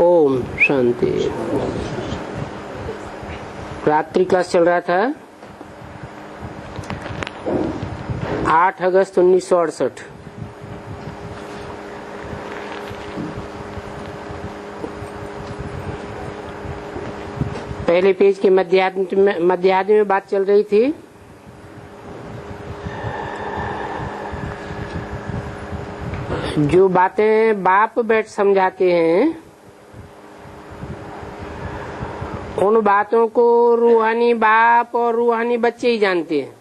ओम शांति। रात्रि क्लास चल रहा था 8 अगस्त 1968। पहले पेज के मध्याह्न में बात चल रही थी। जो बातें बाप बैठ समझाते हैं उन बातों को रूहानी बाप और रूहानी बच्चे ही जानते हैं,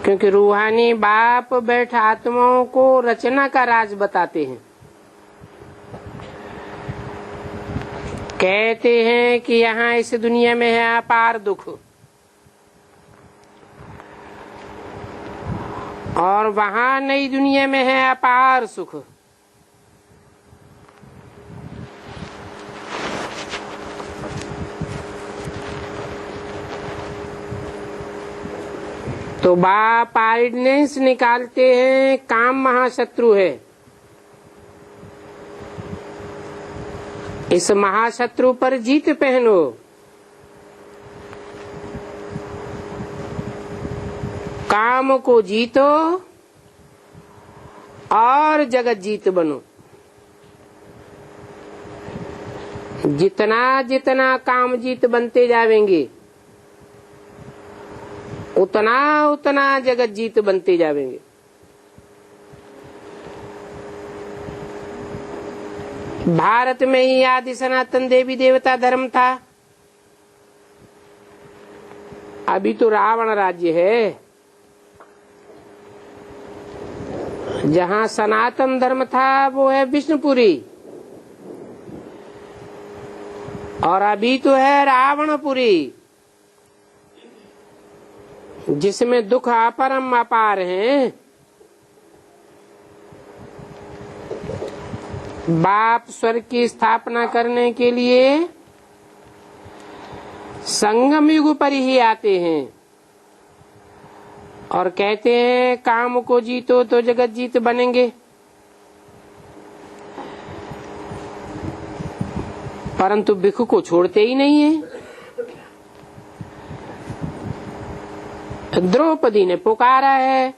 क्योंकि रूहानी बाप बैठ आत्माओं को रचना का राज बताते हैं। कहते हैं कि यहाँ इस दुनिया में है अपार दुख और वहाँ नई दुनिया में है अपार सुख। तो बाप आइडनेस निकालते हैं, काम महाशत्रु है। इस महाशत्रु पर जीत पहनो। काम को जीतो और जगत जीत बनो। जितना जितना काम जीत बनते जावेंगे उतना उतना जगत जीत बनते जावेंगे। भारत में ही आदि सनातन देवी देवता धर्म था। अभी तो रावण राज्य है। जहाँ सनातन धर्म था वो है विष्णुपुरी और अभी तो है रावणपुरी, जिसमें दुख अपरम अपार हैं। बाप स्वर्ग की स्थापना करने के लिए संगम युग पर ही आते हैं और कहते हैं काम को जीतो तो जगत जीत बनेंगे। परंतु भिख को छोड़ते ही नहीं है। द्रौपदी ने पुकारा है।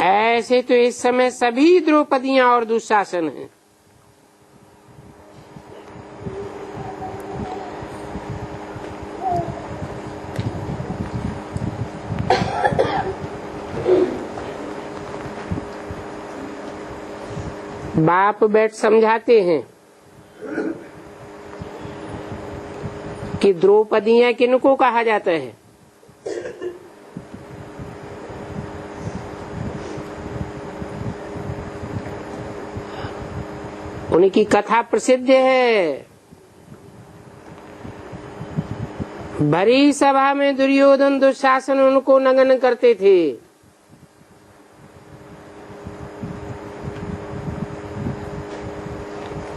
ऐसे तो इस समय सभी द्रौपदियां और दुशासन हैं। बाप बैठ समझाते हैं कि द्रौपदियां किनको कहा जाता है। उनकी कथा प्रसिद्ध है। भरी सभा में दुर्योधन दुशासन उनको नमन करते थे।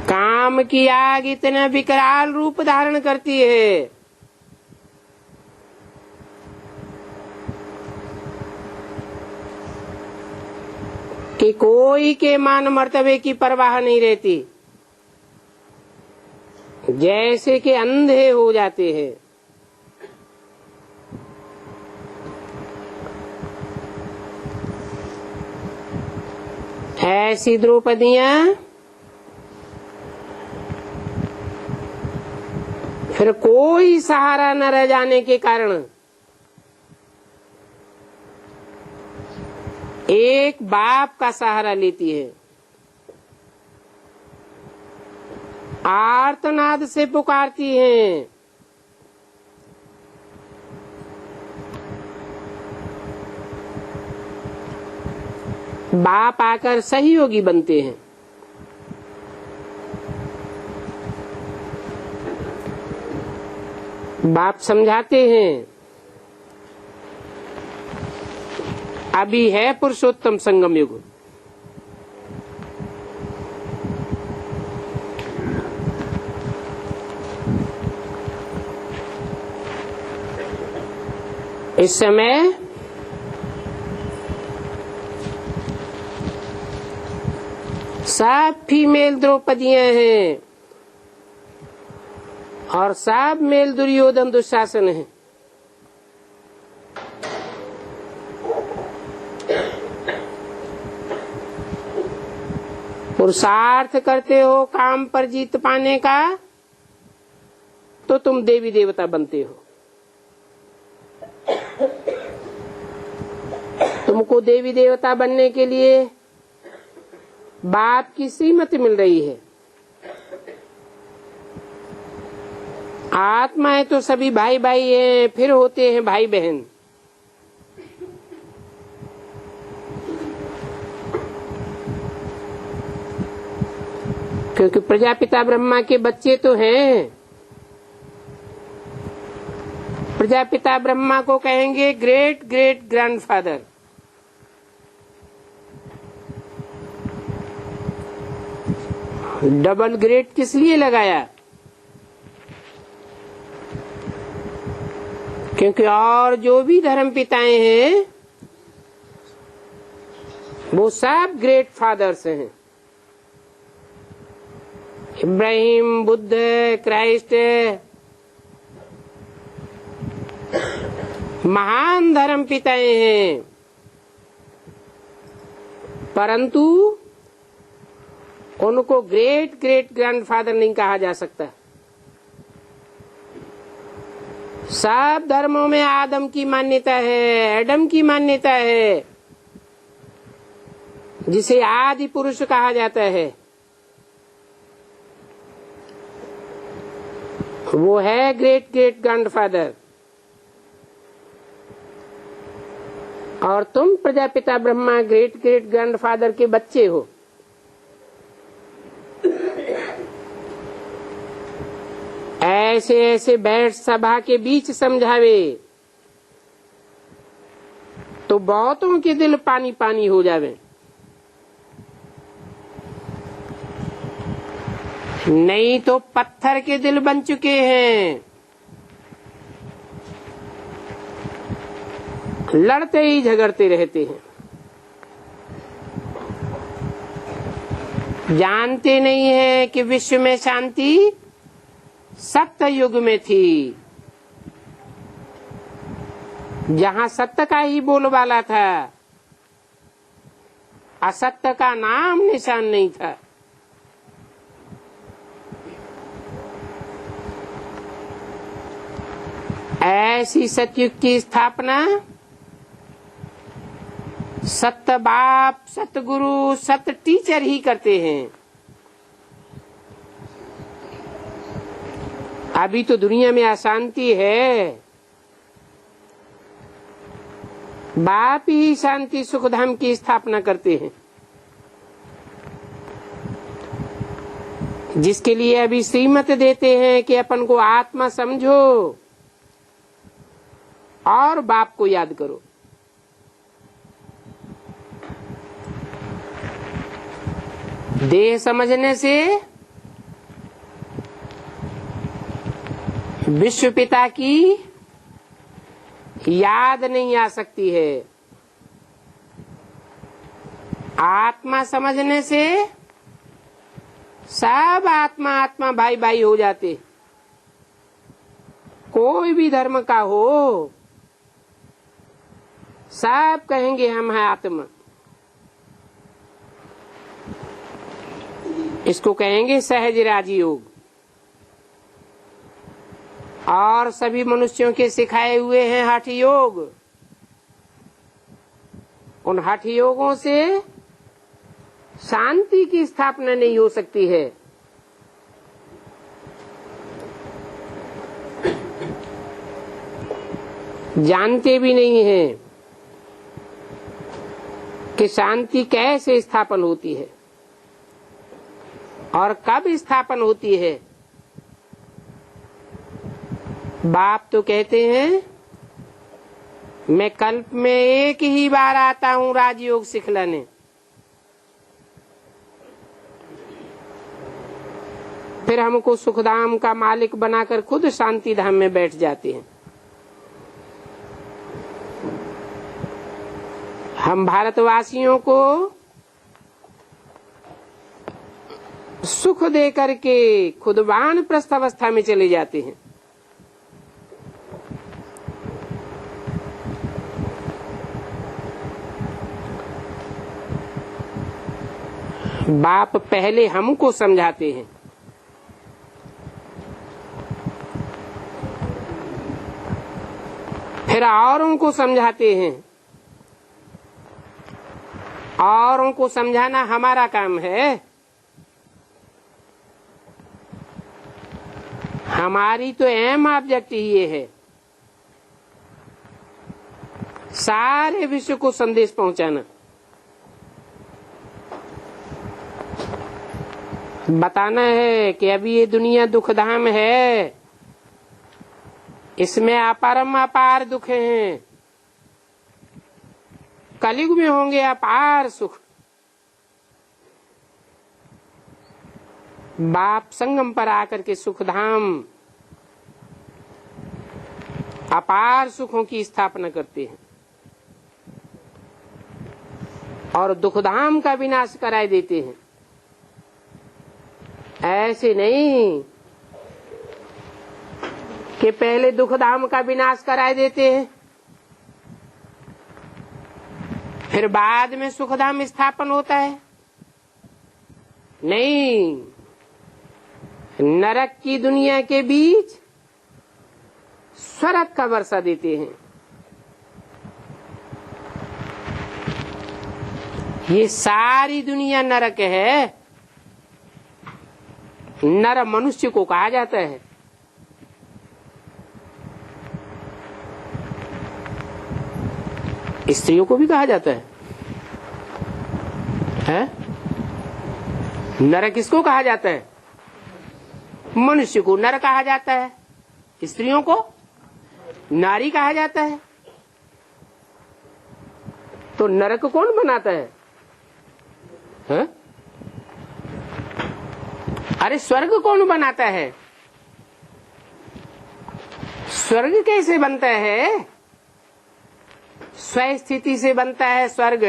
काम की आग इतना विकराल रूप धारण करती है कि कोई के मान मर्तबे की परवाह नहीं रहती, जैसे कि अंधे हो जाते हैं। ऐसी द्रौपदियां फिर कोई सहारा न रह जाने के कारण एक बाप का सहारा लेती है। आर्तनाद से पुकारती हैं। बाप आकर सहयोगी बनते हैं। बाप समझाते हैं। अभी है पुरुषोत्तम संगम युग। इस समय सब फीमेल द्रौपदियां हैं और सब मेल दुर्योधन दुशासन है। पुरुषार्थ करते हो काम पर जीत पाने का तो तुम देवी देवता बनते हो। तुमको देवी देवता बनने के लिए बाप की श्रीमति मिल रही है। आत्माएं तो सभी भाई भाई हैं, फिर होते हैं भाई बहन। क्योंकि प्रजापिता ब्रह्मा के बच्चे तो हैं। प्रजापिता ब्रह्मा को कहेंगे great great grandfather. Double great किस लिए लगाया? क्योंकि और जो भी धर्म पिताएं हैं वो सब ग्रेट फादर्स हैं। इब्राहिम, बुद्ध, क्राइस्ट, महान धर्म पिताएं हैं, परंतु उनको ग्रेट ग्रेट ग्रैंडफादर नहीं कहा जा सकता। सब धर्मों में आदम की मान्यता है, एडम की मान्यता है, जिसे आदि पुरुष कहा जाता है। वो है ग्रेट ग्रेट ग्रैंडफादर। और तुम Prajapita Brahma great great grandfather के बच्चे हो। ऐसे ऐसे बैठ सभा के बीच समझावे तो बहुतों के दिल पानी पानी हो जावे। नहीं तो पत्थर के दिल बन चुके हैं, लड़ते ही झगड़ते रहते हैं। जानते नहीं है कि विश्व में शांति सत्य युग में थी, जहाँ सत्य का ही बोलबाला था, असत्य का नाम निशान नहीं था। ऐसी सतयुग की स्थापना सत्य बाप, सत्य गुरु, सत्य टीचर ही करते हैं। अभी तो दुनिया में अशांति है, बाप ही शांति सुखधाम की स्थापना करते हैं, जिसके लिए अभी श्रीमत देते हैं कि अपन को आत्मा समझो और बाप को याद करो। देह समझने से विश्व पिता की याद नहीं आ सकती है। आत्मा समझने से सब आत्मा आत्मा भाई भाई हो जाते। कोई भी धर्म का हो, सब कहेंगे हम हैं आत्मा। इसको कहेंगे सहज राजयोग। और सभी मनुष्यों के सिखाए हुए हैं हठ योग। उन हठ योगों से शांति की स्थापना नहीं हो सकती है। जानते भी नहीं हैं कि शांति कैसे स्थापन होती है और कब स्थापन होती है। बाप तो कहते हैं मैं कल्प में एक ही बार आता हूँ राजयोग सिखलाने। फिर हमको सुखधाम का मालिक बनाकर खुद शांति धाम में बैठ जाते हैं। हम भारतवासियों को सुख दे करके खुद वानप्रस्थ अवस्था में चले जाते हैं। बाप पहले हमको समझाते हैं, फिर औरों को समझाते हैं। औरों को समझाना हमारा काम है। हमारी तो एम ऑब्जेक्ट ये है, सारे विश्व को संदेश पहुंचाना, बताना है कि अभी ये दुनिया दुखधाम है, इसमें अपरम अपार दुख हैं, कलयुग में होंगे अपार सुख। बाप संगम पर आकर के सुखधाम अपार सुखों की स्थापना करते हैं और दुखधाम का विनाश कराए देते हैं। ऐसे नहीं कि पहले दुखधाम का विनाश कराए देते हैं, फिर बाद में सुखधाम स्थापन होता है। नहीं, नरक की दुनिया के बीच स्वर्ग का वर्षा देते हैं। ये सारी दुनिया नरक है। नर मनुष्य को कहा जाता है। स्त्रियों को भी कहा जाता है? नर किसको कहा जाता है? मनुष्य को नर कहा जाता है, स्त्रियों को नारी कहा जाता है। तो नरक कौन बनाता है? अरे स्वर्ग कौन बनाता है? स्वर्ग कैसे बनता है? स्वस्थिति से बनता है स्वर्ग।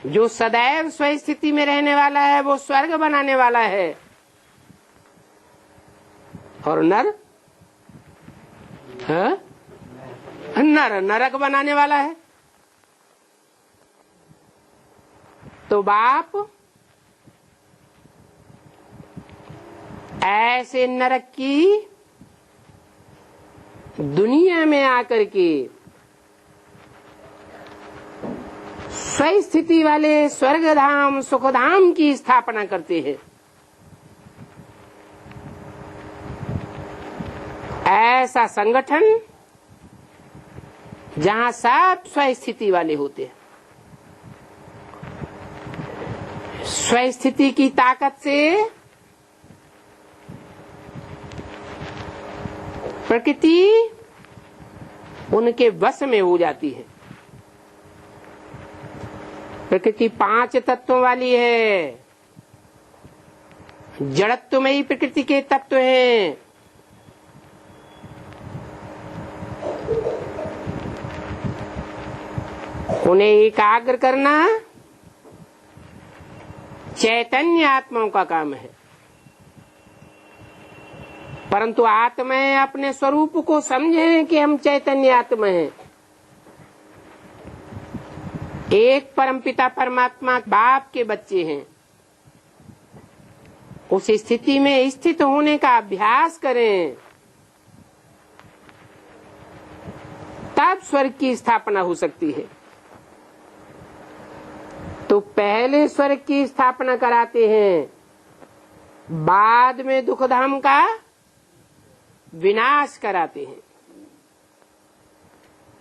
जो सदैव स्वस्थिति में रहने वाला है वो स्वर्ग बनाने वाला है, और नर नरक बनाने वाला है। तो बाप ऐसे नरक की दुनिया में आकर के स्वस्थिति वाले स्वर्गधाम सुखधाम की स्थापना करते हैं। ऐसा संगठन जहां सब स्वस्थिति वाले होते हैं। स्वस्थिति की ताकत से प्रकृति उनके वश में हो जाती है। प्रकृति 5 तत्वों वाली है। जड़त्व में ही प्रकृति के तत्व हैं। उन्हें एकाग्र करना चैतन्य आत्माओं का काम है। परंतु आत्माएं अपने स्वरूप को समझें कि हम चैतन्य आत्मा हैं। एक परमपिता परमात्मा बाप के बच्चे हैं। उस स्थिति में स्थित होने का अभ्यास करें, तब स्वर्ग की स्थापना हो सकती है। तो पहले स्वर्ग की स्थापना कराते हैं, बाद में दुखधाम का विनाश कराते हैं।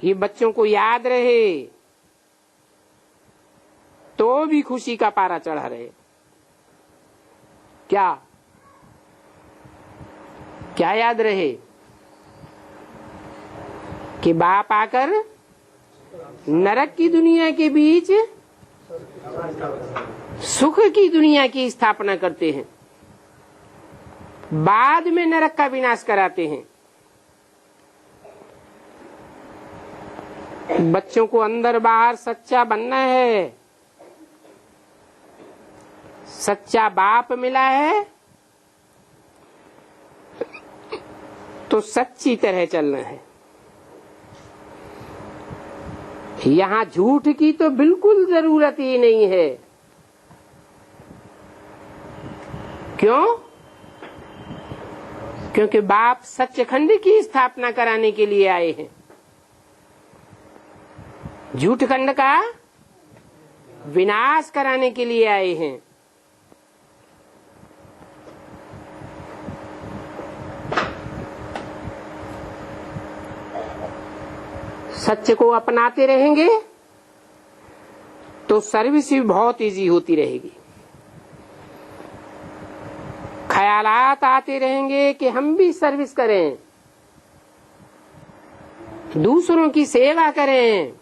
ये बच्चों को याद रहे तो भी खुशी का पारा चढ़ा रहे। क्या क्या याद रहे कि बाप आकर नरक की दुनिया के बीच सुख की दुनिया की स्थापना करते हैं, बाद में नरक का विनाश कराते हैं। बच्चों को अंदर बाहर सच्चा बनना है, सच्चा बाप मिला है तो सच्ची तरह चलना है। यहाँ झूठ की तो बिल्कुल जरूरत ही नहीं है। क्यों? क्योंकि बाप सच्चखंड की स्थापना कराने के लिए आए हैं। झूठ खंड का विनाश कराने के लिए आए हैं। सत्य को अपनाते रहेंगे तो सर्विस भी बहुत इजी होती रहेगी। ख्यालात आते रहेंगे कि हम भी सर्विस करें, दूसरों की सेवा करें।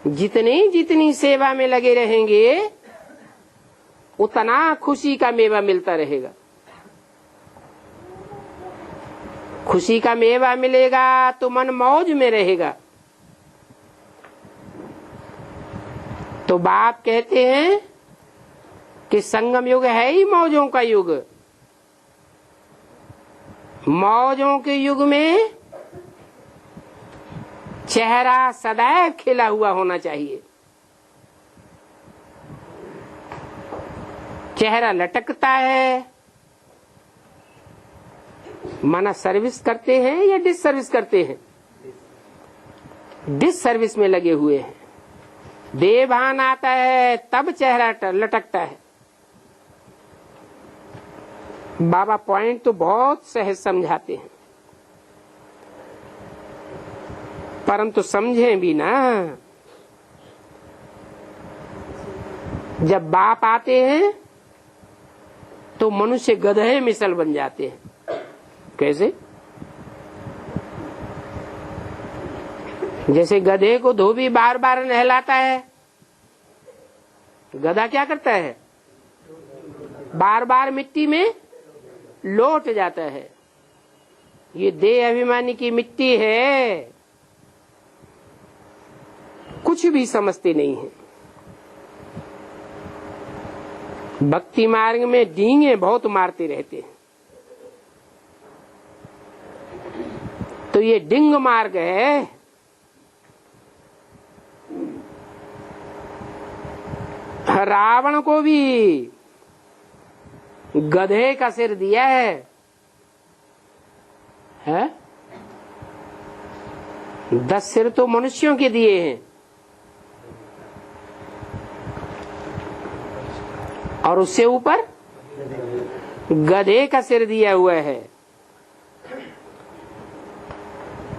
जितनी सेवा में लगे रहेंगे उतना खुशी का मेवा मिलता रहेगा। खुशी का मेवा मिलेगा तो मन मौज में रहेगा। तो बाप कहते हैं कि संगम युग है ही मौजों का युग। मौजों के युग में चेहरा सदैव खिला हुआ होना चाहिए। चेहरा लटकता है, माना सर्विस करते हैं या डिस सर्विस करते हैं? डिस सर्विस में लगे हुए हैं। देभान आता है तब चेहरा लटकता है। बाबा पॉइंट तो बहुत सहज समझाते हैं, परंतु समझें भी ना। जब बाप आते हैं तो मनुष्य गधे मिसल बन जाते हैं। कैसे? जैसे गधे को धोबी बार बार नहलाता है, गधा क्या करता है? बार बार मिट्टी में लौट जाता है। ये देह अभिमानी की मिट्टी है, कुछ भी समझते नहीं है। भक्ति मार्ग में डींगे बहुत मारते रहते हैं। तो ये डिंग मार्ग है। रावण को भी गधे का सिर दिया है? 10 सिर तो मनुष्यों के दिए हैं और उससे ऊपर गधे का सिर दिया हुआ है।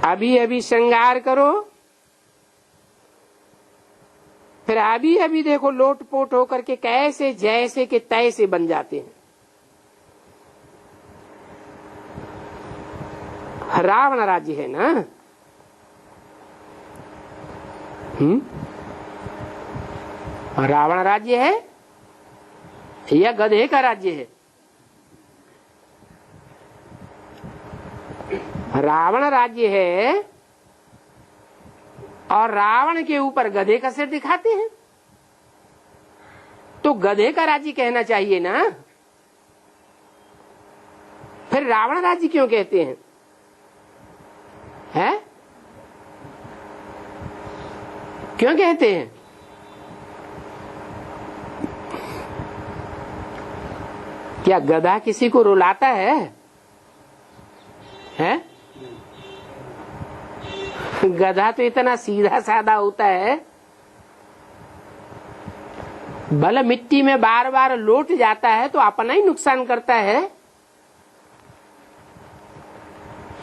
अभी अभी श्रृंगार करो, फिर अभी अभी देखो लोटपोट होकर के कैसे जैसे के तैसे बन जाते हैं। रावण राज्य है ना? रावण राज्य है या गधे का राज्य है? रावण राज्य है और रावण के ऊपर गधे का सिर दिखाते हैं, तो गधे का राज्य कहना चाहिए ना। फिर रावण राज्य क्यों कहते हैं? है? क्यों कहते हैं? क्या गधा किसी को रुलाता है? हैं? गधा तो इतना सीधा साधा होता है, भले मिट्टी में बार बार लौट जाता है तो अपना ही नुकसान करता है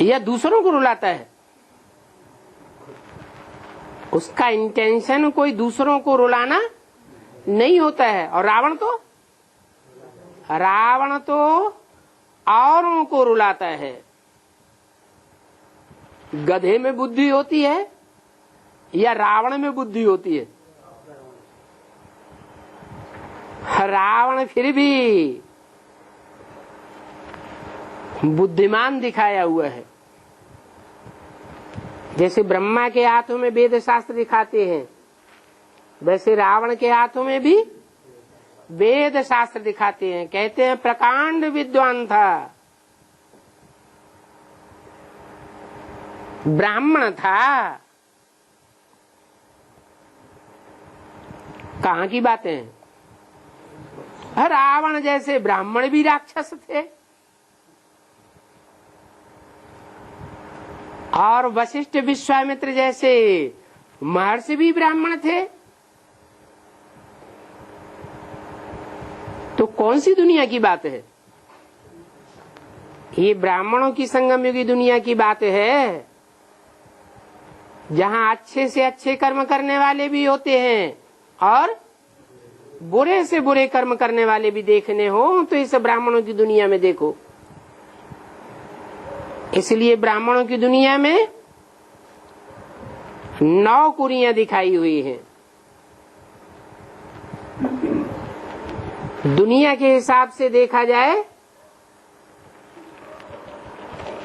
या दूसरों को रुलाता है? उसका इंटेंशन कोई दूसरों को रुलाना नहीं होता है। और रावण तो औरों को रुलाता है। गधे में बुद्धि होती है या रावण में बुद्धि होती है? रावण फिर भी बुद्धिमान दिखाया हुआ है। जैसे ब्रह्मा के हाथों में वेद शास्त्र दिखाते हैं, वैसे रावण के हाथों में भी वेद शास्त्र दिखाते हैं, कहते हैं प्रकांड विद्वान था, ब्राह्मण था। कहाँ की बातें हैं? रावण जैसे ब्राह्मण भी राक्षस थे, और वशिष्ठ विश्वामित्र जैसे महर्षि भी ब्राह्मण थे। तो कौन सी दुनिया की बात है? ये ब्राह्मणों की संगम युगी दुनिया की बात है, जहाँ अच्छे से अच्छे कर्म करने वाले भी होते हैं और बुरे से बुरे कर्म करने वाले भी देखने हो, तो इस ब्राह्मणों की दुनिया में देखो। इसलिए ब्राह्मणों की दुनिया में 9 कुरियां दिखाई हुई हैं। दुनिया के हिसाब से देखा जाए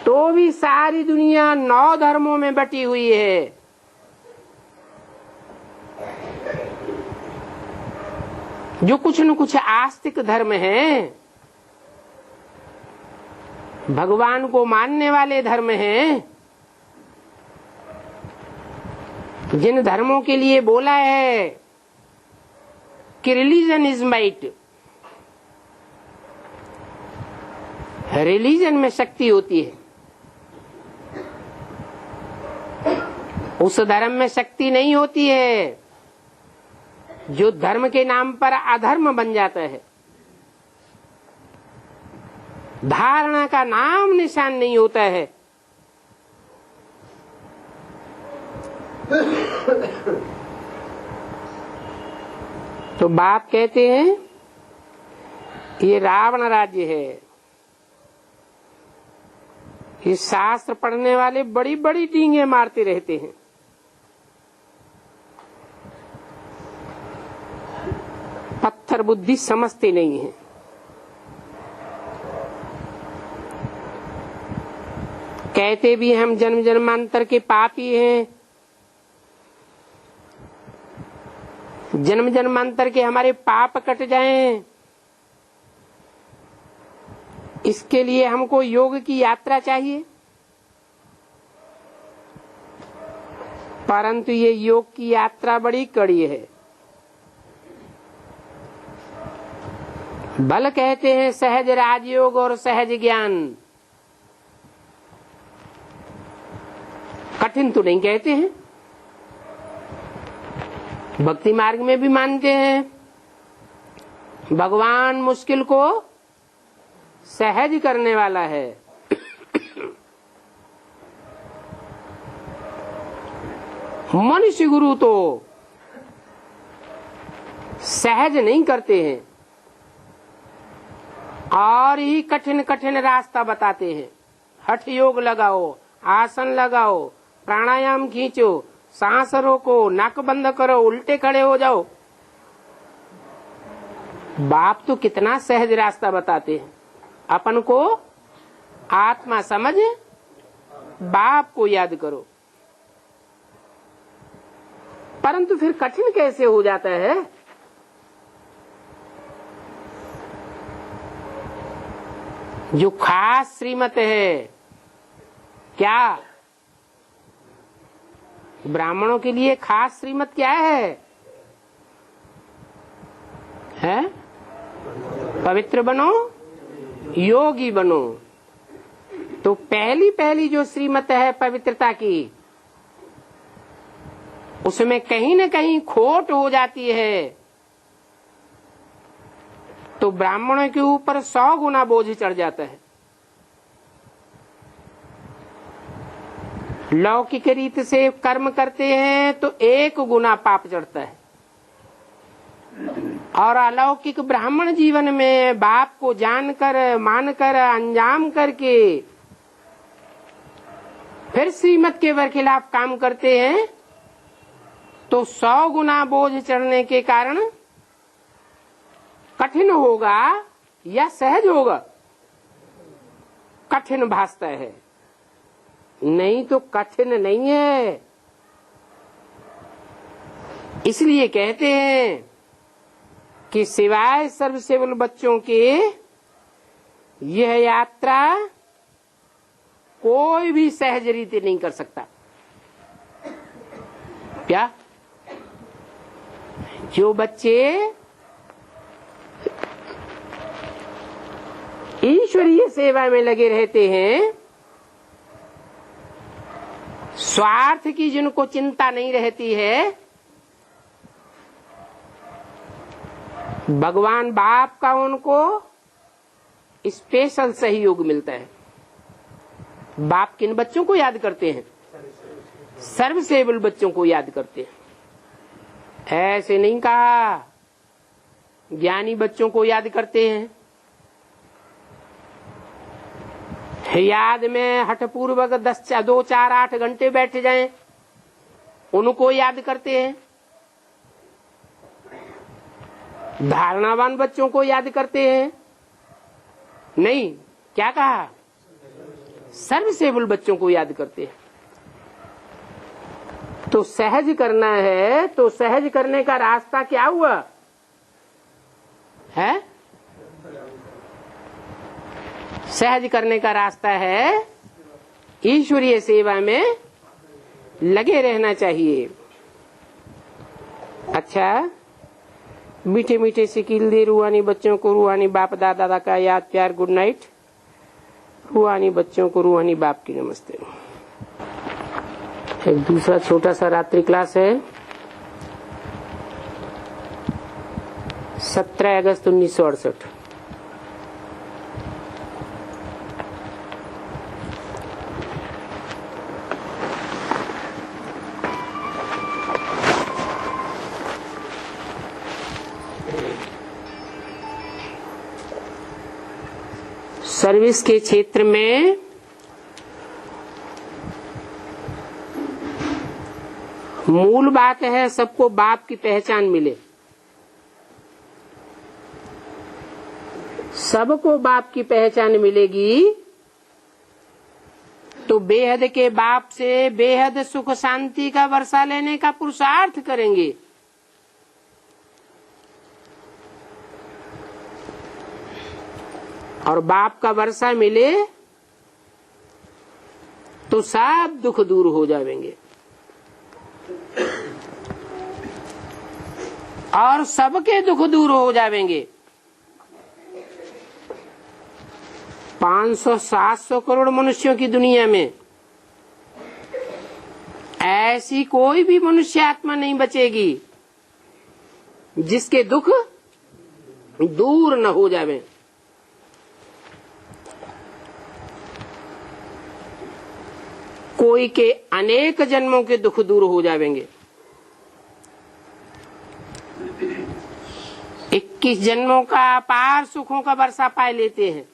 तो भी सारी दुनिया 9 धर्मों में बटी हुई है। जो कुछ न कुछ आस्तिक धर्म है, भगवान को मानने वाले धर्म हैं, जिन धर्मों के लिए बोला है कि रिलीजन इज माइट, रिलीजन में शक्ति होती है, उस धर्म में शक्ति नहीं होती है जो धर्म के नाम पर अधर्म बन जाता है। धारणा का नाम निशान नहीं होता है। तो बाप कहते हैं ये रावण राज्य है। ये शास्त्र पढ़ने वाले बड़ी बड़ी डींगे मारते रहते हैं, पत्थर बुद्धि समझते नहीं है। कहते भी हम जन्म जन्मांतर के पापी हैं, जन्म जन्मांतर के हमारे पाप कट जाएं, इसके लिए हमको योग की यात्रा चाहिए। परंतु ये योग की यात्रा बड़ी कड़ी है। भल कहते हैं सहज राजयोग और सहज ज्ञान, कठिन तो नहीं कहते हैं। भक्ति मार्ग में भी मानते हैं भगवान मुश्किल को सहज करने वाला है। मनुष्य गुरु तो सहज नहीं करते हैं और ही कठिन कठिन रास्ता बताते हैं। हठ योग लगाओ, आसन लगाओ, प्राणायाम खींचो, सांस रोको, नाक बंद करो, उल्टे खड़े हो जाओ। बाप तो कितना सहज रास्ता बताते हैं। अपन को आत्मा समझ, बाप को याद करो। परंतु फिर कठिन कैसे हो जाता है? जो खास श्रीमत है, क्या ब्राह्मणों के लिए खास श्रीमत क्या है? पवित्र बनो, योगी बनो। तो पहली जो श्रीमत है पवित्रता की, उसमें कहीं न कहीं खोट हो जाती है तो ब्राह्मणों के ऊपर 100 गुना बोझ चढ़ जाता है। लौकिक रीत से कर्म करते हैं तो 1 गुना पाप चढ़ता है, और अलौकिक ब्राह्मण जीवन में बाप को जानकर मानकर अंजाम करके फिर श्रीमत के बरखिलाफ काम करते हैं तो 100 गुना बोझ चढ़ने के कारण कठिन होगा या सहज होगा? कठिन भासता है, नहीं तो कठिन नहीं है। इसलिए कहते हैं कि सिवाय सर्वसेवल बच्चों के यह यात्रा कोई भी सहज रीति नहीं कर सकता। क्या? जो बच्चे ईश्वरीय सेवा में लगे रहते हैं, स्वार्थ की जिनको चिंता नहीं रहती है, भगवान बाप का उनको स्पेशल सहयोग मिलता है। बाप किन बच्चों को याद करते हैं? सर्वसेवल बच्चों को याद करते हैं। ऐसे नहीं कहा ज्ञानी बच्चों को याद करते हैं। याद में हठपूर्वक 2, 4, 8 घंटे बैठ जाएं, उनको याद करते हैं। धारणावान बच्चों को याद करते हैं? नहीं। क्या कहा? सर्वसेवल बच्चों को याद करते हैं। तो सहज करना है, तो सहज करने का रास्ता क्या हुआ है? सहज करने का रास्ता है ईश्वरीय सेवा में लगे रहना चाहिए। अच्छा, मीठे मीठे से कील दे रूहानी बच्चों को रूहानी बाप दादा का याद प्यार गुड नाइट। रूहानी बच्चों को रूहानी बाप की नमस्ते। एक दूसरा छोटा सा रात्रि क्लास है 17 अगस्त 1968। सर्विस के क्षेत्र में मूल बात है सबको बाप की पहचान मिले। सबको बाप की पहचान मिलेगी तो बेहद के बाप से बेहद सुख शांति का वर्षा लेने का पुरुषार्थ करेंगे। और बाप का वर्षा मिले तो सब दुख दूर हो जाएंगे और सबके दुख दूर हो जाएंगे। 500-700 करोड़ मनुष्यों की दुनिया में ऐसी कोई भी मनुष्य आत्मा नहीं बचेगी जिसके दुख दूर न हो जावे। कोई के अनेक जन्मों के दुख दूर हो जाएंगे। 21 जन्मों का अपार सुखों का वर्षा पाए लेते हैं।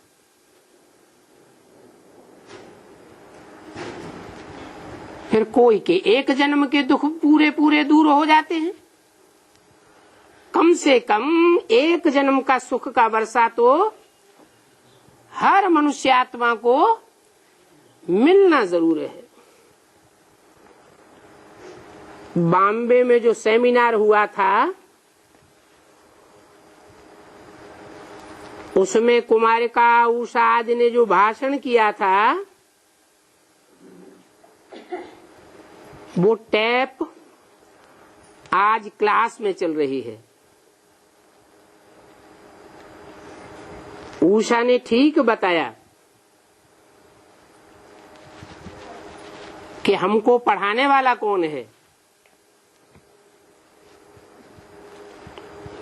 फिर कोई के एक जन्म के दुख पूरे पूरे दूर हो जाते हैं। कम से कम एक जन्म का सुख का वर्षा तो हर मनुष्य आत्मा को मिलना जरूर है। बॉम्बे में जो सेमिनार हुआ था उसमें कुमारिका उषा आदि ने जो भाषण किया था वो टैप आज क्लास में चल रही है। उषा ने ठीक बताया कि हमको पढ़ाने वाला कौन है।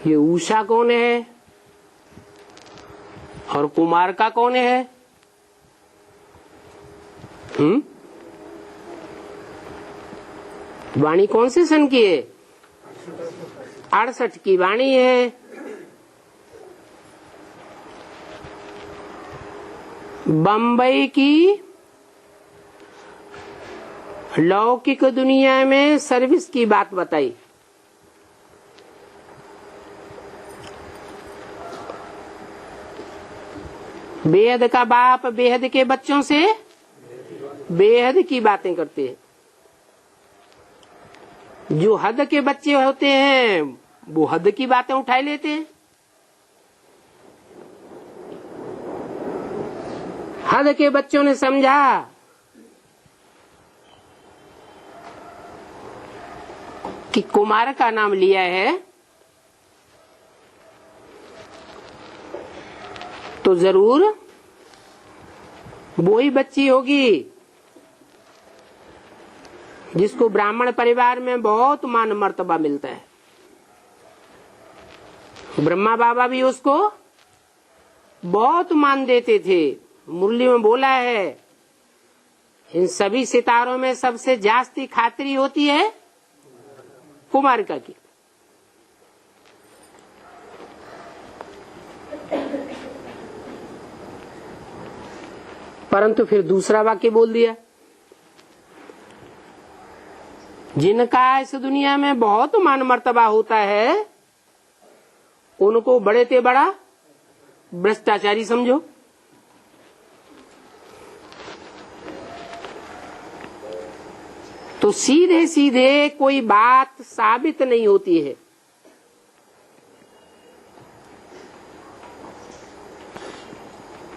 ये उषा कौन है और कुमार का कौन है? वाणी कौन से सन की है? 68 की वाणी है। बंबई की लौकिक दुनिया में सर्विस की बात बताई। बेहद का बाप बेहद के बच्चों से बेहद की बातें करते हैं। जो हद के बच्चे होते हैं वो हद की बातें उठा लेते हैं। हद के बच्चों ने समझा कि कुमार का नाम लिया है तो जरूर वो ही बच्ची होगी जिसको ब्राह्मण परिवार में बहुत मान मर्तबा मिलता है। ब्रह्मा बाबा भी उसको बहुत मान देते थे। मुरली में बोला है, इन सभी सितारों में सबसे जास्ती खातिरी होती है कुमारिका की। परंतु फिर दूसरा वाक्य बोल दिया, जिनका इस दुनिया में बहुत मान मर्तबा होता है उनको बड़े ते बड़ा भ्रष्टाचारी समझो। तो सीधे सीधे कोई बात साबित नहीं होती है।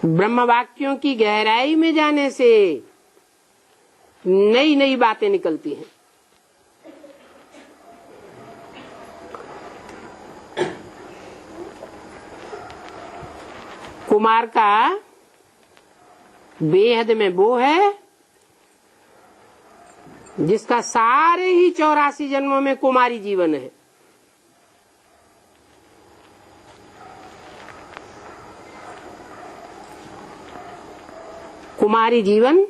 ब्रह्म वाक्यों की गहराई में जाने से नई नई बातें निकलती हैं। कुमार का बेहद में वो है जिसका सारे ही 84 जन्मों में कुमारी जीवन है। कुमारी जीवन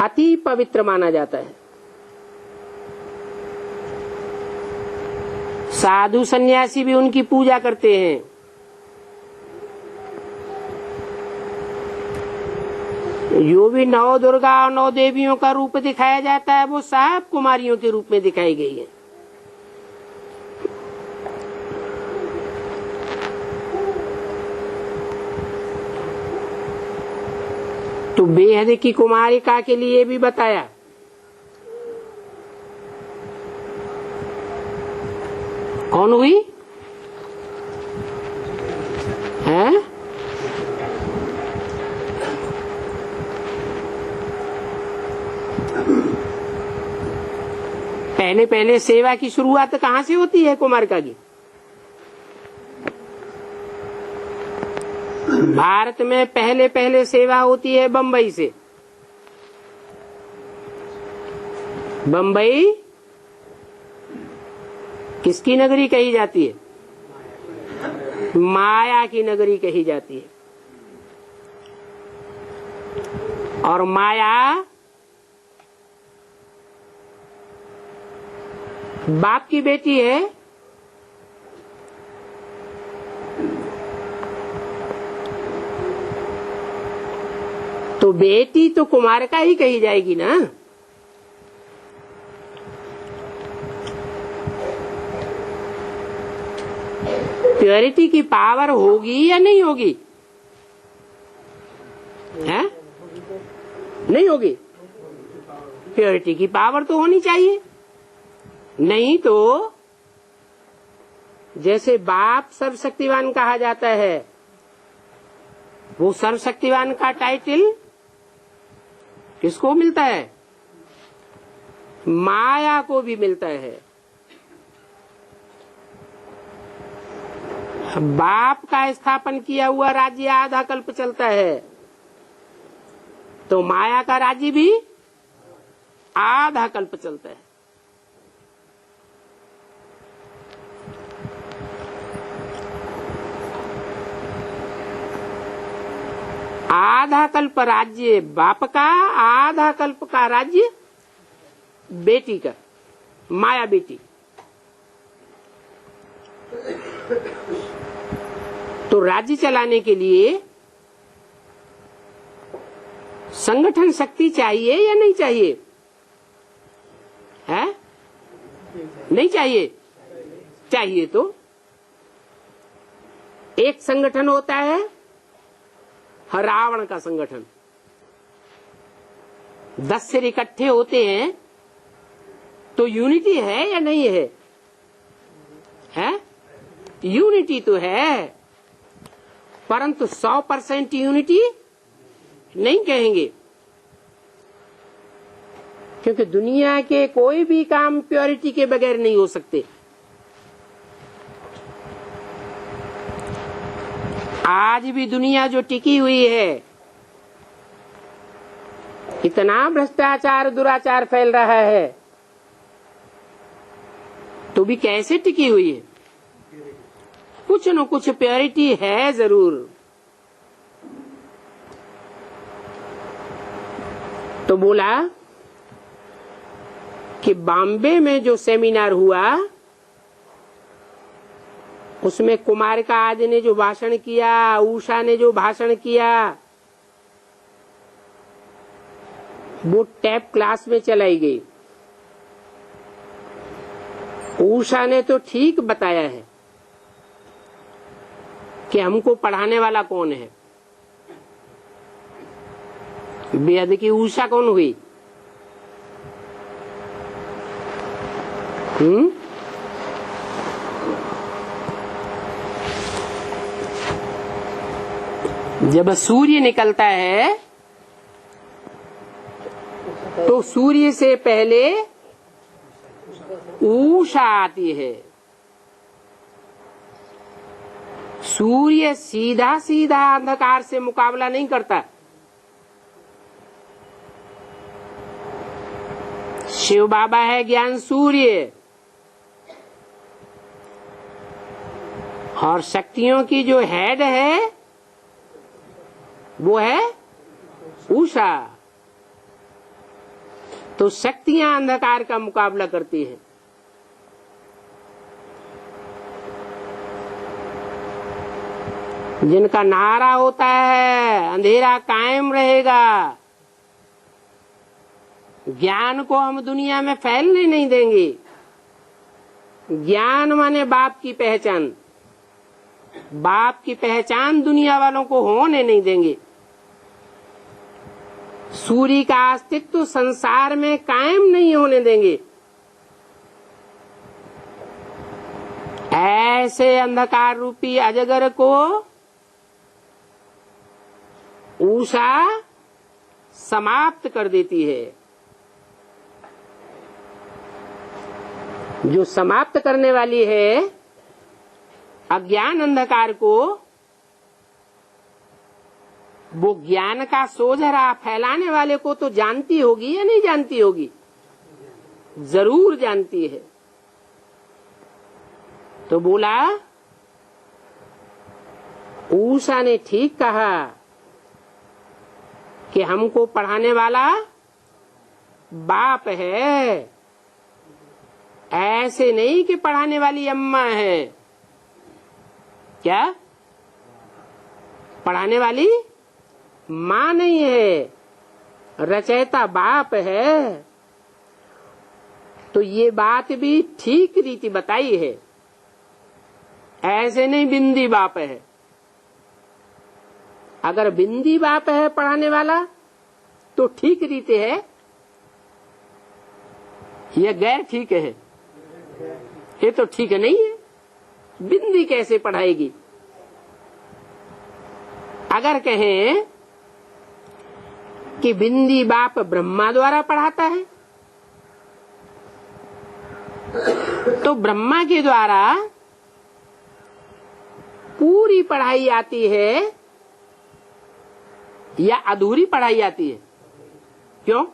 अति पवित्र माना जाता है। साधु सन्यासी भी उनकी पूजा करते हैं। जो भी 9 दुर्गा और 9 देवियों का रूप दिखाया जाता है वो सब कुमारियों के रूप में दिखाई गई है। तो बेहद की कुमारिका के लिए भी बताया, कौन हुई है? पहले पहले सेवा की शुरुआत कहाँ से होती है कुमारिका की? भारत में पहले पहले सेवा होती है बंबई से। बंबई किसकी नगरी कही जाती है? माया की नगरी कही जाती है। और माया बाप की बेटी है। तो बेटी तो कुमारिका ही कही जाएगी ना। प्योरिटी की पावर होगी या नहीं होगी? है? नहीं होगी। प्योरिटी की पावर तो होनी चाहिए। नहीं तो जैसे बाप सर्वशक्तिवान कहा जाता है, वो सर्वशक्तिवान का टाइटल किसको मिलता है? माया को भी मिलता है। बाप का स्थापन किया हुआ राज्य आधा कल्प चलता है, तो माया का राज्य भी आधा कल्प चलता है। आधा कल्प राज्य बाप का, आधा कल्प का राज्य बेटी का, माया बेटी। तो राज्य चलाने के लिए संगठन शक्ति चाहिए या नहीं चाहिए? है? नहीं चाहिए? चाहिए। तो एक संगठन होता है रावण का संगठन। 10 सिर इकट्ठे होते हैं तो यूनिटी है या नहीं है? है? यूनिटी तो है। परंतु 100% यूनिटी नहीं कहेंगे, क्योंकि दुनिया के कोई भी काम प्योरिटी के बगैर नहीं हो सकते। आज भी दुनिया जो टिकी हुई है, इतना भ्रष्टाचार दुराचार फैल रहा है, तो भी कैसे टिकी हुई है? कुछ न कुछ प्योरिटी है जरूर। तो बोला कि बॉम्बे में जो सेमिनार हुआ, उसमें कुमारिका आदि ने जो भाषण किया, उषा ने जो भाषण किया, वो टैप क्लास में चलाई गई। उषा ने तो ठीक बताया है कि हमको पढ़ाने वाला कौन है। वेद की उषा कौन हुई? जब सूर्य निकलता है तो सूर्य से पहले उषा आती है। सूर्य सीधा सीधा अंधकार से मुकाबला नहीं करता। शिव बाबा है ज्ञान सूर्य, और शक्तियों की जो हेड है वो है उषा। तो शक्तियां अंधकार का मुकाबला करती हैं। जिनका नारा होता है अंधेरा कायम रहेगा, ज्ञान को हम दुनिया में फैलने नहीं देंगे। ज्ञान माने बाप की पहचान, बाप की पहचान दुनिया वालों को होने नहीं देंगे। सूर्य का अस्तित्व संसार में कायम नहीं होने देंगे। ऐसे अंधकार रूपी अजगर को उषा समाप्त कर देती है। जो समाप्त करने वाली है अज्ञान अंधकार को, वो ज्ञान का सोझरा फैलाने वाले को तो जानती होगी या नहीं जानती होगी? जरूर जानती है। तो बोला उषा ने ठीक कहा कि हमको पढ़ाने वाला बाप है, ऐसे नहीं कि पढ़ाने वाली अम्मा है। क्या? पढ़ाने वाली माँ नहीं है, रचयिता बाप है। तो ये बात भी ठीक रीति बताई है। ऐसे नहीं बिंदी बाप है। अगर बिंदी बाप है पढ़ाने वाला तो ठीक रीति है, यह गैर ठीक है। ये तो ठीक नहीं है। बिंदी कैसे पढ़ाएगी? अगर कहें कि बिंदी बाप ब्रह्मा द्वारा पढ़ाता है, तो ब्रह्मा के द्वारा पूरी पढ़ाई आती है या अधूरी पढ़ाई आती है? क्यों?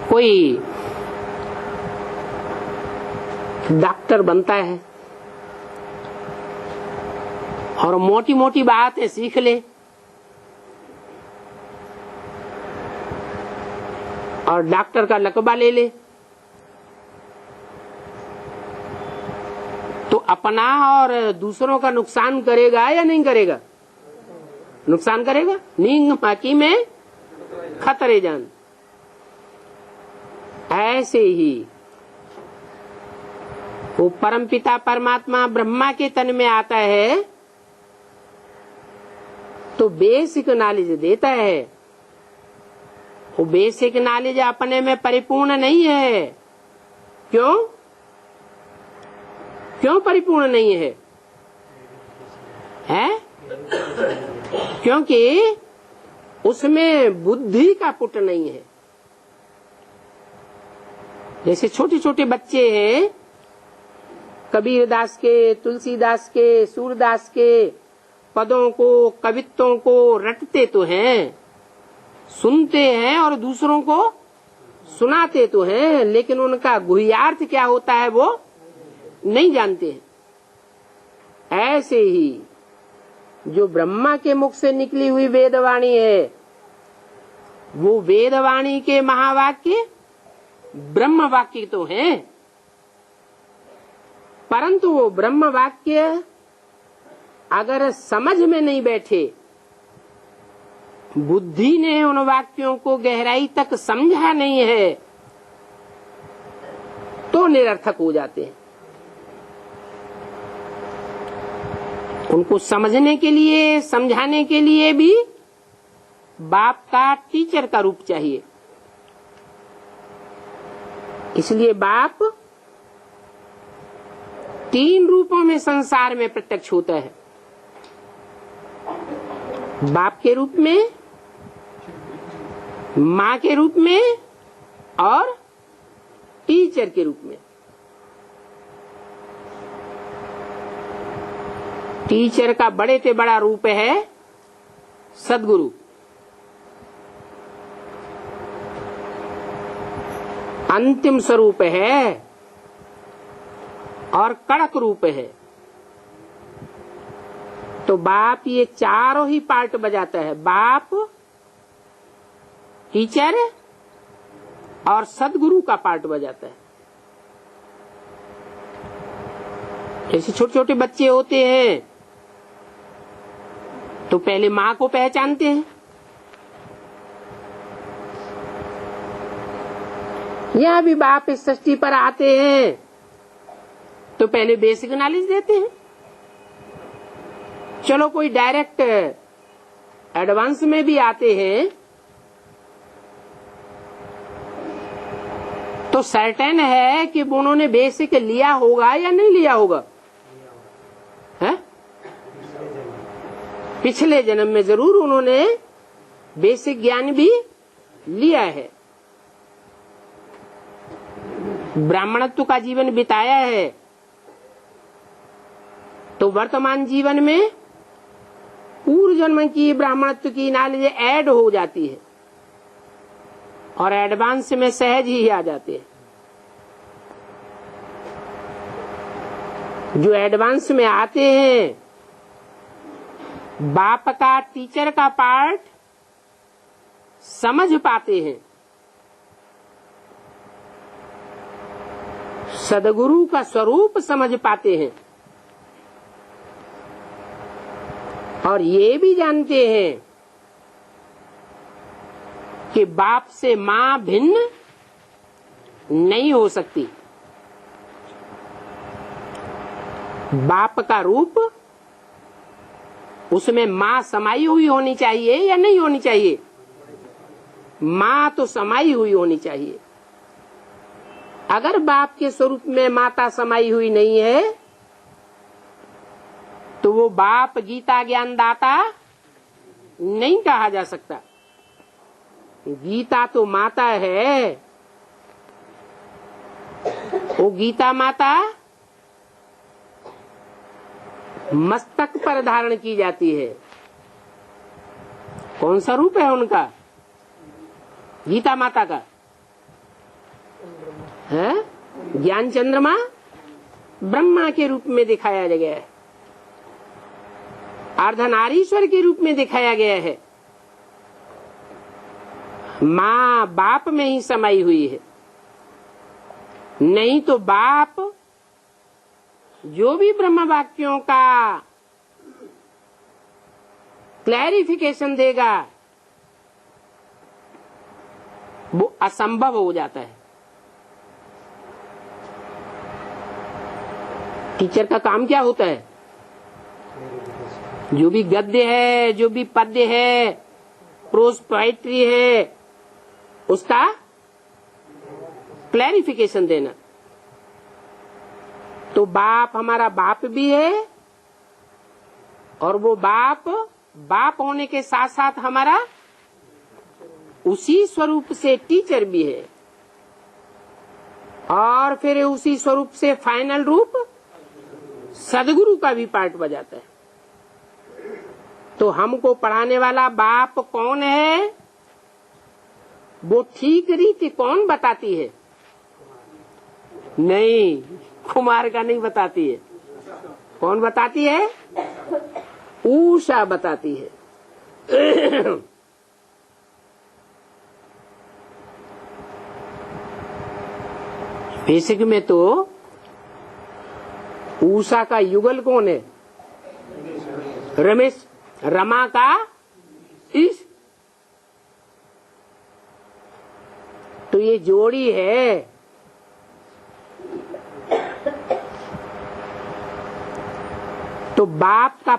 कोई डॉक्टर बनता है और मोटी मोटी बातें सीख ले और डॉक्टर का लकबा ले ले, तो अपना और दूसरों का नुकसान करेगा या नहीं करेगा? नुकसान करेगा। नींग माकी में खतरे जान। ऐसे ही वो परमपिता परमात्मा ब्रह्मा के तन में आता है तो बेसिक नॉलेज देता है, वो बेसिक नॉलेज अपने में परिपूर्ण नहीं है। क्यों क्यों परिपूर्ण नहीं है? क्योंकि उसमें बुद्धि का पुट नहीं है। जैसे छोटे छोटे बच्चे हैं, कबीर दास के, तुलसीदास के, सूरदास के पदों को, कवित्वों को रटते तो हैं, सुनते हैं और दूसरों को सुनाते तो हैं, लेकिन उनका गुह्यार्थ क्या होता है वो नहीं जानते हैं। ऐसे ही जो ब्रह्मा के मुख से निकली हुई वेदवाणी है, वो वेदवाणी के महावाक्य ब्रह्म वाक्य तो हैं, परंतु वो ब्रह्म वाक्य अगर समझ में नहीं बैठे, बुद्धि ने उन वाक्यों को गहराई तक समझा नहीं है, तो निरर्थक हो जाते हैं। उनको समझने के लिए, समझाने के लिए भी बाप का, टीचर का रूप चाहिए। इसलिए बाप 3 रूपों में संसार में प्रत्यक्ष होता है। बाप के रूप में, माँ के रूप में और टीचर के रूप में। टीचर का बड़े से बड़ा रूप है सद्गुरु। अंतिम स्वरूप है और कड़क रूप है। तो बाप ये चारों ही पार्ट बजाता है, बाप, टीचर और सद्गुरु का पार्ट बजाता है। जैसे छोटे छोटे बच्चे होते हैं तो पहले माँ को पहचानते हैं, यहाँ भी बाप इस सृष्टि पर आते हैं तो पहले बेसिक नॉलेज देते हैं। चलो कोई डायरेक्ट एडवांस में भी आते हैं तो सर्टेन है कि उन्होंने बेसिक लिया होगा या नहीं लिया होगा, है? पिछले जन्म में जरूर उन्होंने बेसिक ज्ञान भी लिया है, ब्राह्मणत्व का जीवन बिताया है, तो वर्तमान जीवन में पूर्व जन्म की ब्राह्मणत्व की नॉलेज ऐड हो जाती है और एडवांस में सहज ही आ जाते हैं। जो एडवांस में आते हैं, बाप का, टीचर का पार्ट समझ पाते हैं, सद्गुरु का स्वरूप समझ पाते हैं और ये भी जानते हैं कि बाप से माँ भिन्न नहीं हो सकती। बाप का रूप, उसमें माँ समाई हुई होनी चाहिए या नहीं होनी चाहिए? माँ तो समाई हुई होनी चाहिए। अगर बाप के स्वरूप में माता समाई हुई नहीं है तो वो बाप गीता ज्ञान दाता नहीं कहा जा सकता। गीता तो माता है, वो गीता माता मस्तक पर धारण की जाती है। कौन सा रूप है उनका, गीता माता का? है ज्ञान चंद्रमा ब्रह्मा के रूप में दिखाया गया है, अर्धनारीश्वर के रूप में दिखाया गया है। माँ बाप में ही समाई हुई है, नहीं तो बाप जो भी ब्रह्म वाक्यों का क्लैरिफिकेशन देगा वो असंभव हो जाता है। टीचर का काम क्या होता है? जो भी गद्य है, जो भी पद्य है, प्रोज पोएट्री है, उसका क्लैरिफिकेशन देना। तो बाप हमारा बाप भी है और वो बाप होने के साथ साथ हमारा उसी स्वरूप से टीचर भी है और फिर उसी स्वरूप से फाइनल रूप सदगुरु का भी पार्ट बजाता है। तो हमको पढ़ाने वाला बाप कौन है, वो ठीक रीति कौन बताती है? नहीं, कुमार का नहीं बताती है। कौन बताती है? उषा बताती है। बेसिक में तो उषा का युगल कौन है? रमेश। रमा का इस। तो ये जोड़ी है। तो बाप का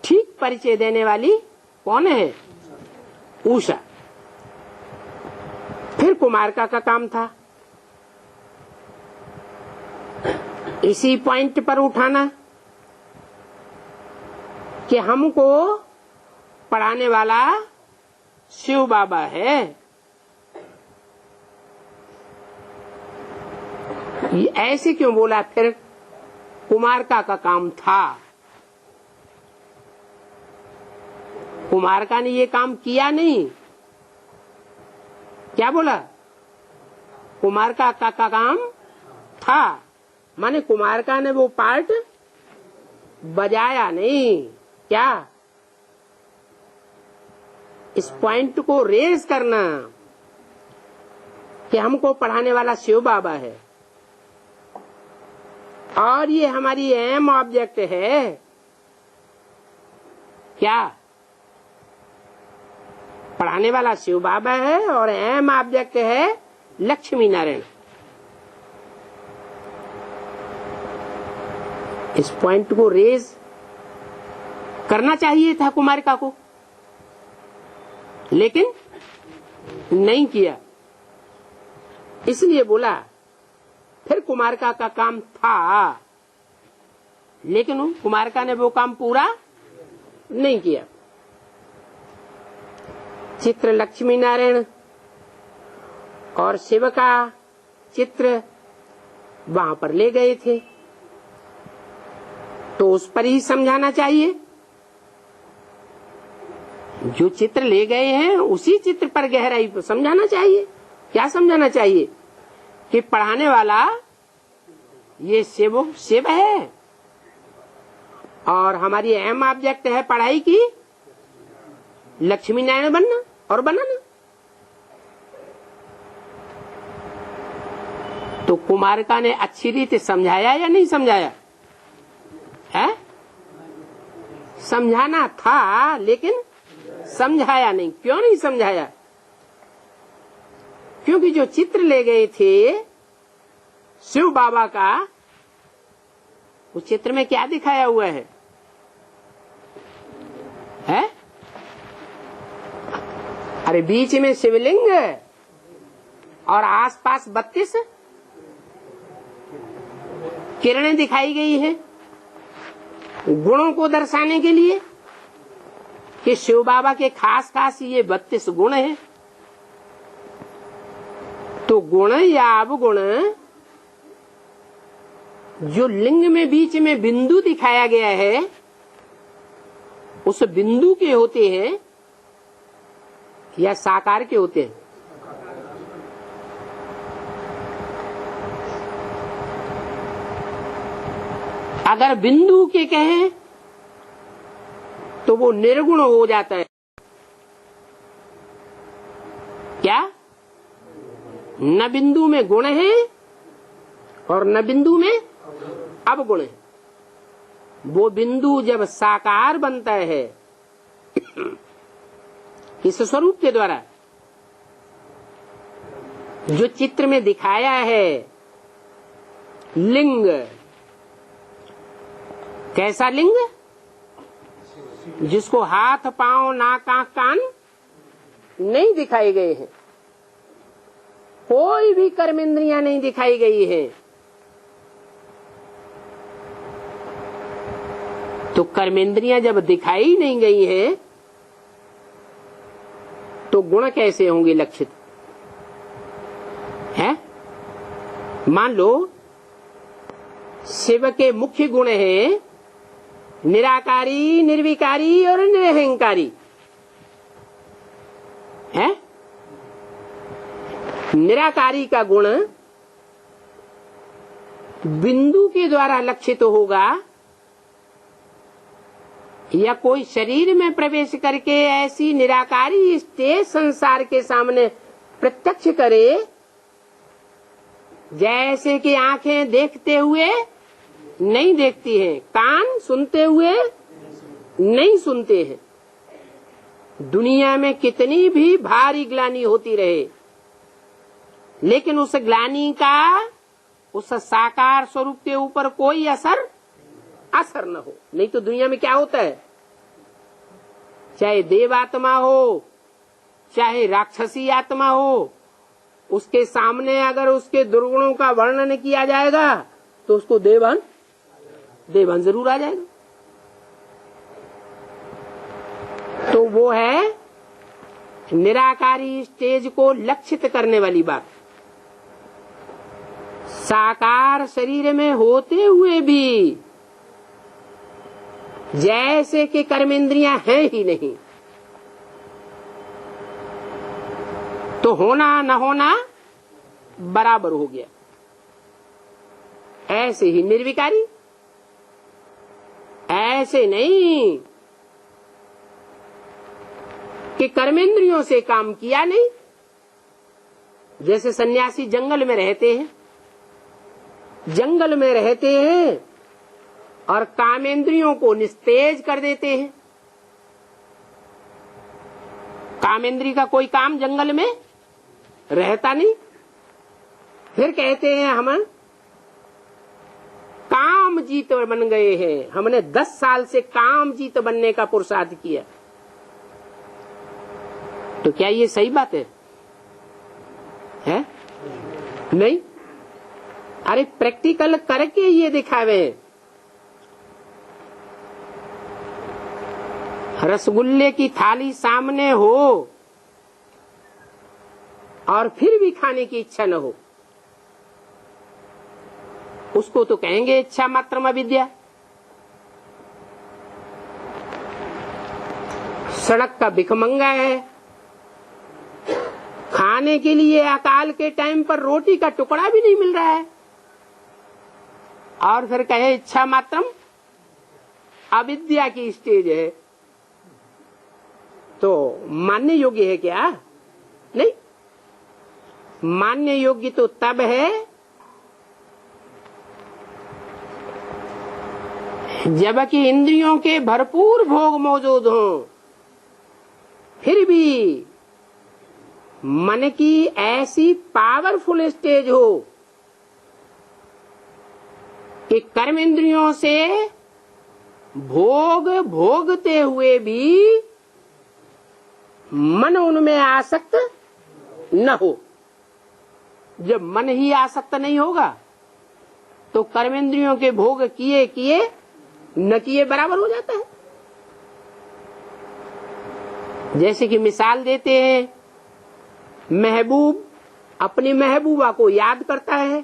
ठीक परिचय देने वाली कौन है? उषा। फिर कुमारका का काम था इसी पॉइंट पर उठाना कि हमको पढ़ाने वाला शिव बाबा है। ये ऐसे क्यों बोला? फिर कुमारका का काम था। कुमारका ने ये काम किया नहीं। क्या बोला? कुमारका का काम था, माने कुमारका ने वो पार्ट बजाया नहीं। क्या? इस पॉइंट को रेज करना कि हमको पढ़ाने वाला शिव बाबा है और ये हमारी एम ऑब्जेक्ट है। क्या? पढ़ाने वाला शिव बाबा है और एम ऑब्जेक्ट है लक्ष्मी नारायण। इस पॉइंट को रेज करना चाहिए था कुमारिका को, लेकिन नहीं किया। इसलिए बोला फिर कुमारिका का काम था, लेकिन कुमारिका ने वो काम पूरा नहीं किया। चित्र लक्ष्मी नारायण और शिव का चित्र वहां पर ले गए थे, तो उस पर ही समझाना चाहिए। जो चित्र ले गए हैं उसी चित्र पर गहराई पर समझाना चाहिए। क्या समझाना चाहिए? कि पढ़ाने वाला ये शिव है और हमारी अहम ऑब्जेक्ट है पढ़ाई की लक्ष्मी नारायण बनना और बनाना। तो कुमारिका ने अच्छी रीति समझाया या नहीं समझाया है? समझाना था लेकिन समझाया नहीं। क्यों नहीं समझाया? क्योंकि जो चित्र ले गए थे शिव बाबा का, उस चित्र में क्या दिखाया हुआ है? अरे बीच में शिवलिंग और आसपास 32 किरणें दिखाई गई है, गुणों को दर्शाने के लिए कि शिव बाबा के खास खास ये 32 गुण हैं। तो गुण या अवगुण, जो लिंग में बीच में बिंदु दिखाया गया है, उस बिंदु के होते हैं या साकार के होते हैं? अगर बिंदु के कहें तो वो निर्गुण हो जाता है। क्या? न बिंदु में गुण है और न बिंदु में अवगुण है। वो बिंदु जब साकार बनता है इस स्वरूप के द्वारा, जो चित्र में दिखाया है लिंग, कैसा लिंग? जिसको हाथ पांव नाक आंख कान नहीं दिखाए गए हैं, कोई भी कर्मेंद्रियां नहीं दिखाई गई है। तो कर्मेंद्रियां जब दिखाई नहीं गई है तो गुण कैसे होंगे लक्षित है? मान लो शिव के मुख्य गुण हैं निराकारी, निर्विकारी और निरहंकारी है। निराकारी का गुण बिंदु के द्वारा लक्षित होगा या कोई शरीर में प्रवेश करके ऐसी निराकारी स्टेज संसार के सामने प्रत्यक्ष करे जैसे कि आंखें देखते हुए नहीं देखती हैं, कान सुनते हुए नहीं सुनते हैं। दुनिया में कितनी भी भारी ग्लानि होती रहे लेकिन उस ग्लानि का उस साकार स्वरूप के ऊपर कोई असर न हो। नहीं तो दुनिया में क्या होता है, चाहे देवात्मा हो चाहे राक्षसी आत्मा हो, उसके सामने अगर उसके दुर्गुणों का वर्णन किया जाएगा तो उसको देवान जरूर आ जाएगा। तो वो है निराकारी स्टेज को लक्षित करने वाली बात। साकार शरीर में होते हुए भी जैसे कि कर्मेंद्रियां हैं ही नहीं, तो होना न होना बराबर हो गया। ऐसे ही निर्विकारी, ऐसे नहीं कि कर्मेंद्रियों से काम किया नहीं। जैसे सन्यासी जंगल में रहते हैं और कामेंद्रियों को निस्तेज कर देते हैं। कामेंद्री का कोई काम जंगल में रहता नहीं। फिर कहते हैं हम काम जीत बन गए हैं, हमने 10 साल से काम जीत बनने का पुरुषार्थ किया। तो क्या ये सही बात है? नहीं। अरे प्रैक्टिकल करके ये दिखावे। रसगुल्ले की थाली सामने हो और फिर भी खाने की इच्छा न हो, उसको तो कहेंगे इच्छा मात्रम अविद्या। सड़क का भिखमंगा है, खाने के लिए अकाल के टाइम पर रोटी का टुकड़ा भी नहीं मिल रहा है और फिर कहे इच्छा मात्रम अविद्या की स्टेज है। तो मानने योग्य है क्या? नहीं। मानने योग्य तो तब है जबकि इंद्रियों के भरपूर भोग मौजूद हों, फिर भी मन की ऐसी पावरफुल स्टेज हो कि कर्म इंद्रियों से भोगते हुए भी मन उनमें आसक्त न हो। जब मन ही आसक्त नहीं होगा तो कर्मेंद्रियों के भोग किए न किए बराबर हो जाता है। जैसे कि मिसाल देते हैं, महबूब अपनी महबूबा को याद करता है,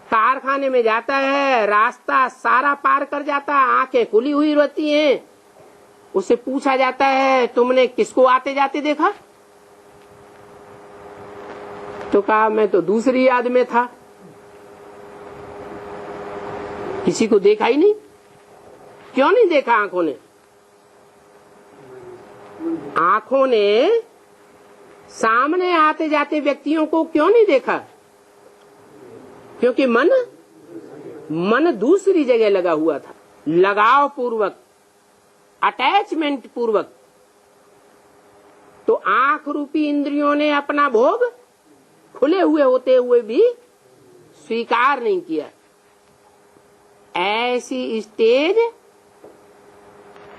कारखाने में जाता है, रास्ता सारा पार कर जाता है, आंखें खुली हुई रहती हैं। उसे पूछा जाता है तुमने किसको आते जाते देखा? तो कहा मैं तो दूसरी याद में था, किसी को देखा ही नहीं। क्यों नहीं देखा? आंखों ने सामने आते जाते व्यक्तियों को क्यों नहीं देखा? क्योंकि मन दूसरी जगह लगा हुआ था, लगाव पूर्वक, अटैचमेंट पूर्वक। तो आंख रूपी इंद्रियों ने अपना भोग खुले हुए होते हुए भी स्वीकार नहीं किया। ऐसी स्टेज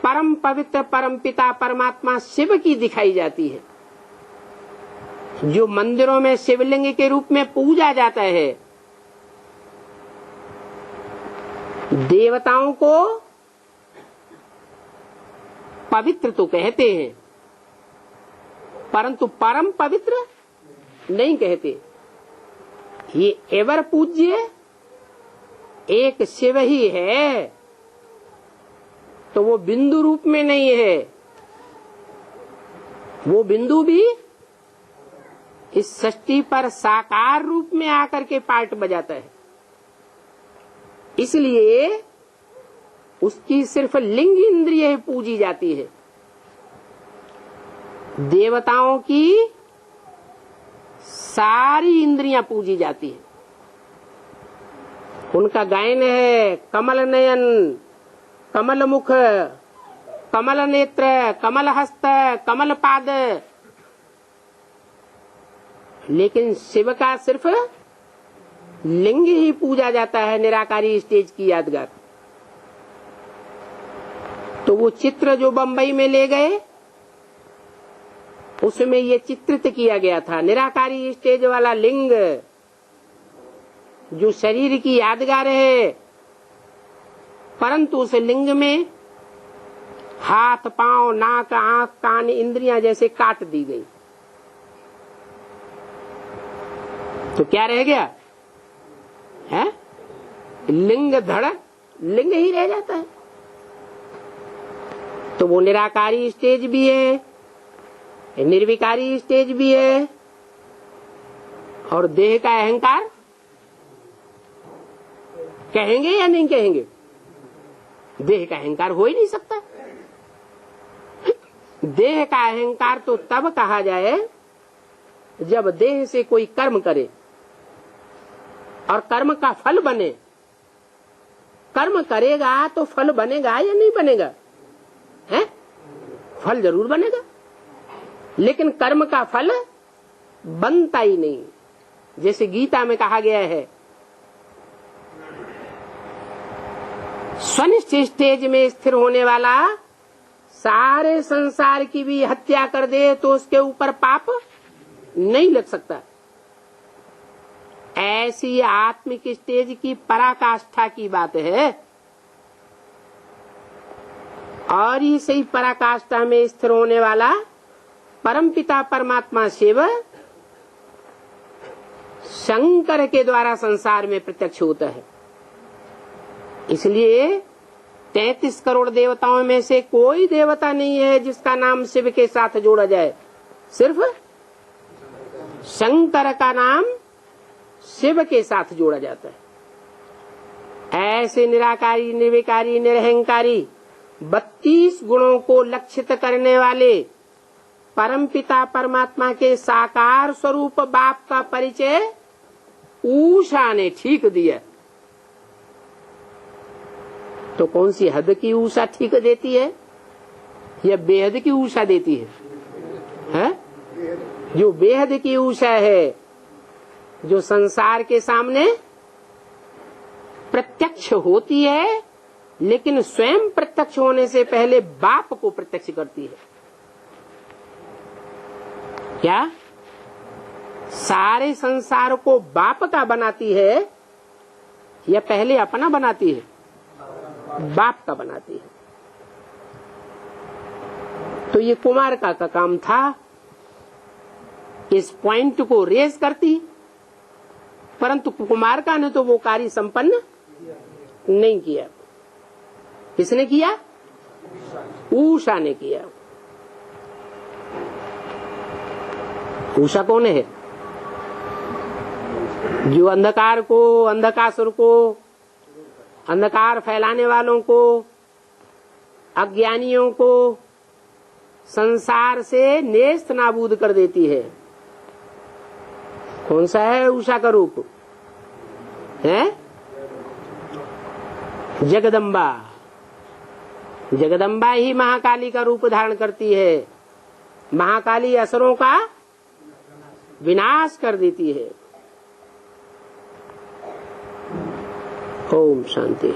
परम पवित्र परम पिता परमात्मा शिव की दिखाई जाती है। जो मंदिरों में शिवलिंग के रूप में पूजा जाता है, देवताओं को पवित्र तो कहते हैं, परंतु परम पवित्र नहीं कहते। ये एवर पूज्य एक शिव ही है, तो वो बिंदु रूप में नहीं है। वो बिंदु भी इस सृष्टि पर साकार रूप में आकर के पार्ट बजाता है, इसलिए उसकी सिर्फ लिंग इंद्रिय पूजी जाती है। देवताओं की सारी इंद्रियां पूजी जाती है। उनका गायन है कमल नयन, कमल मुख, कमल नेत्र, कमल हस्त, कमल पाद। लेकिन शिव का सिर्फ लिंग ही पूजा जाता है, निराकारी स्टेज की यादगार। तो वो चित्र जो बंबई में ले गए, उसमें ये चित्रित किया गया था निराकारी स्टेज वाला लिंग, जो शरीर की यादगार है, परंतु उस लिंग में हाथ, पांव, नाक, आंख, कान, इंद्रियां जैसे काट दी गई। तो क्या रह गया है? लिंग धड़क लिंग ही रह जाता है। तो वो निराकारी स्टेज भी है, निर्विकारी स्टेज भी है, और देह का अहंकार कहेंगे या नहीं कहेंगे? देह का अहंकार हो ही नहीं सकता। देह का अहंकार तो तब कहा जाए जब देह से कोई कर्म करे और कर्म का फल बने। कर्म करेगा तो फल बनेगा या नहीं बनेगा? है? फल जरूर बनेगा, लेकिन कर्म का फल बनता ही नहीं। जैसे गीता में कहा गया है, स्वनिष्ठ स्टेज में स्थिर होने वाला सारे संसार की भी हत्या कर दे तो उसके ऊपर पाप नहीं लग सकता। ऐसी आत्मिक स्टेज की पराकाष्ठा की बात है। और ही सही पराकाष्ठा में स्थिर होने वाला परमपिता परमात्मा शिव शंकर के द्वारा संसार में प्रत्यक्ष होता है। इसलिए 33 करोड़ देवताओं में से कोई देवता नहीं है जिसका नाम शिव के साथ जोड़ा जाए। सिर्फ शंकर का नाम शिव के साथ जोड़ा जाता है। ऐसे निराकारी, निर्विकारी, निरहंकारी 32 गुणों को लक्षित करने वाले परमपिता परमात्मा के साकार स्वरूप बाप का परिचय ऊषा ने ठीक दिया। तो कौन सी हद की ऊषा ठीक देती है या बेहद की ऊषा देती है? जो बेहद की ऊषा है, जो संसार के सामने प्रत्यक्ष होती है, लेकिन स्वयं प्रत्यक्ष होने से पहले बाप को प्रत्यक्ष करती है। क्या सारे संसार को बाप का बनाती है या पहले अपना बनाती है? बाप का बनाती है। तो ये कुमार का काम था, इस पॉइंट को रेज करती, परंतु कुमार का ने तो वो कार्य संपन्न नहीं किया। किसने किया? ऊषा ने किया। ऊषा कौन है? जो अंधकार को, अंधकासुर को, अंधकार फैलाने वालों को, अज्ञानियों को संसार से नेस्त नाबूद कर देती है। कौन सा है उषा का रूप? है जगदम्बा। जगदम्बा ही महाकाली का रूप धारण करती है। महाकाली असुरों का विनाश कर देती है। ओम शांति।